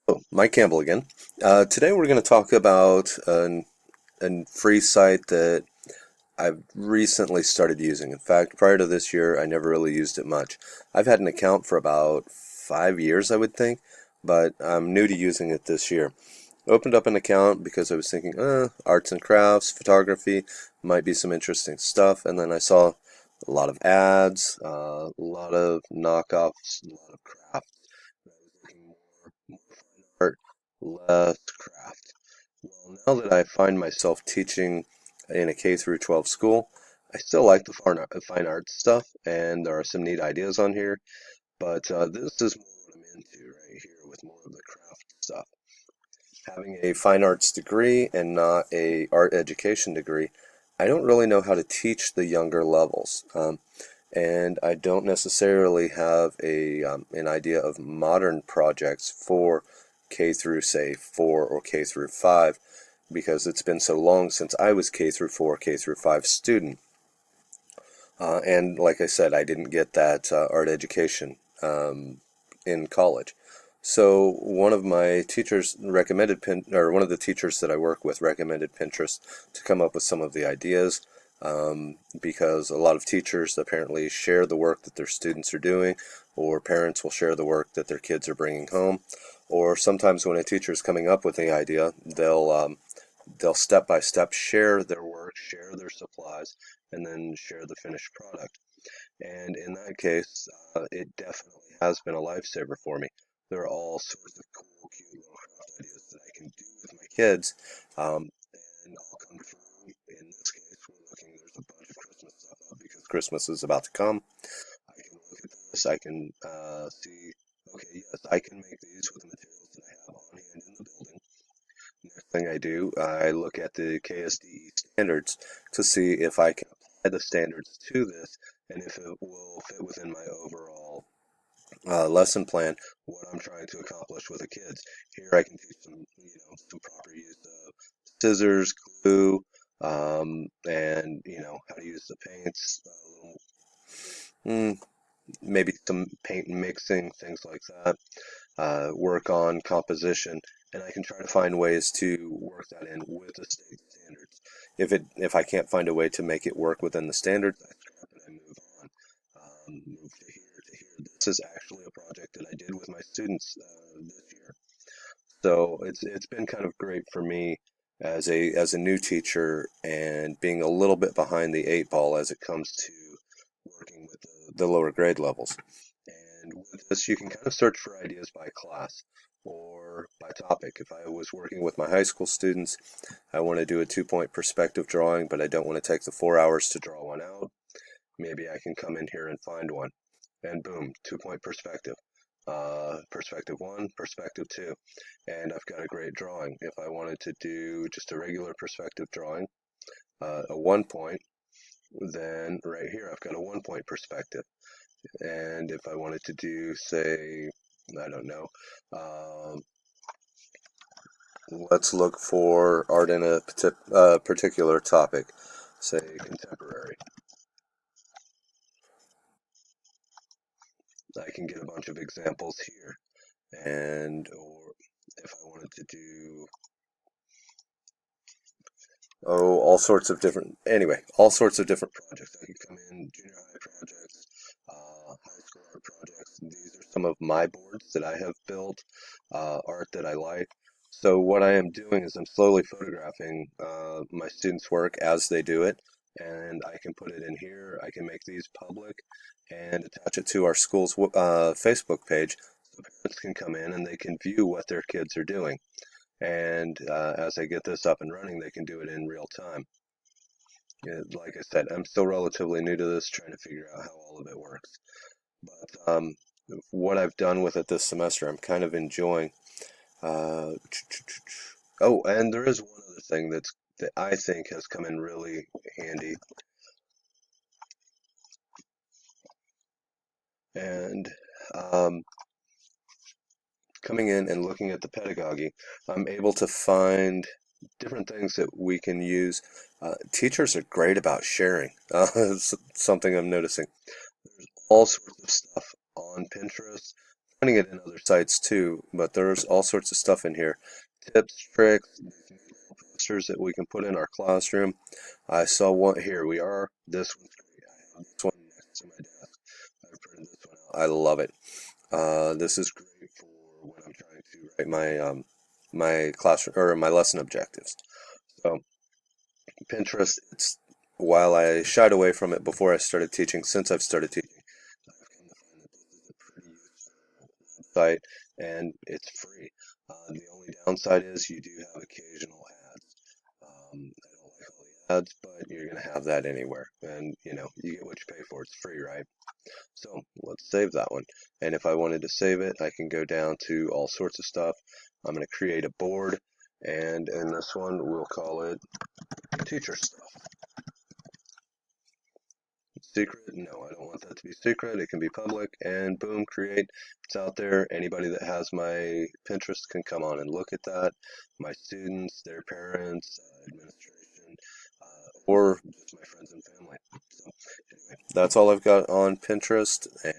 Oh, Mike Campbell again. Today we're going to talk about a free site that I've recently started using. In fact, prior to this year, I never really used it much. I've had an account for about 5 years, I would think, but I'm new to using it this year. Opened up an account because I was thinking, arts and crafts, photography, might be some interesting stuff, and then I saw a lot of ads, a lot of knockoffs, a lot of crafts. I was looking more fine art, less craft. Well, now that I find myself teaching in a K through 12 school, I still like the fine art stuff, and there are some neat ideas on here. But this is more what I'm into right here with more of the craft stuff. Having a fine arts degree and not a art education degree, I don't really know how to teach the younger levels. And I don't necessarily have an idea of modern projects for K through say 4 or K through 5 because it's been so long since I was K through 4, K through 5 student. And like I said, I didn't get that art education in college. So one of my teachers recommended or one of the teachers that I work with recommended Pinterest to come up with some of the ideas, because a lot of teachers apparently share the work that their students are doing, or parents will share the work that their kids are bringing home, or sometimes when a teacher is coming up with the idea, they'll step by step share their work, share their supplies, and then share the finished product. And in that case, it definitely has been a lifesaver for me. There are all sorts of cool, cute little craft ideas that I can do with my kids, um, and all come true. In this case, there's a bunch of Christmas stuff up because Christmas is about to come. I can look at this, I can see, okay, yes, I can make these with the materials that I have on hand in the building. Next thing I do, I look at the KSDE standards to see if I can apply the standards to this and if it will fit within my overall lesson plan, what I'm trying to accomplish with the kids. Here I can teach them, some proper use of scissors, glue, and, how to use the paints, maybe some paint mixing, things like that. Work on composition, and I can try to find ways to work that in with the state standards. If I can't find a way to make it work within the standards, I scrap it and move on. Move to here to here. This is actually a project that I did with my students this year, so it's been kind of great for me as a new teacher and being a little bit behind the eight ball as it comes to working with the lower grade levels. And with this, you can kind of search for ideas by class or by topic. If I was working with my high school students, I want to do a 2-point perspective drawing, but I don't want to take the 4 hours to draw one out. Maybe I can come in here and find one. And boom, 2-point perspective. Perspective one, perspective two. And I've got a great drawing. If I wanted to do just a regular perspective drawing, a 1 point, then right here I've got a 1-point perspective. And if I wanted to do, say, I don't know, let's look for art in a particular topic, say contemporary. I can get a bunch of examples here. Or if I wanted to do, all sorts of different projects. I could come in, junior high projects, high school art projects. These are some of my boards that I have built, art that I like. So what I am doing is I'm slowly photographing my students' work as they do it, and I can put it in here. I can make these public and attach it to our school's Facebook page so parents can come in and they can view what their kids are doing. And as I get this up and running, they can do it in real time. Like I said, I'm still relatively new to this, trying to figure out how all of it works. But what I've done with it this semester, I'm kind of enjoying. Uh, oh, and there is one other thing that I think has come in really handy, and um, coming in and looking at the pedagogy, I'm able to find different things that we can use. Teachers are great about sharing. It's something I'm noticing. There's all sorts of stuff on Pinterest finding it in other sites too, but there's all sorts of stuff in here. Tips, tricks, posters that we can put in our classroom. I saw one here. We are. This one's great. I have this one next to my desk. I printed this one out. I love it. This is great for when I'm trying to write my classroom or my lesson objectives. So Pinterest, it's while I shied away from it before I started teaching, since I've started teaching, I've come to find that this is a pretty useful site and it's free. The only downside is you do have occasional ads. I don't like all the ads, but you're going to have that anywhere. And you get what you pay for. It's free, right? So let's save that one. And if I wanted to save it, I can go down to all sorts of stuff. I'm going to create a board. And in this one, we'll call it teacher stuff. Secret? No, I don't want that to be secret. It can be public. And boom, create. It's out there. Anybody that has my Pinterest can come on and look at that. My students, their parents, administration, or just my friends and family. So anyway, that's all I've got on Pinterest. And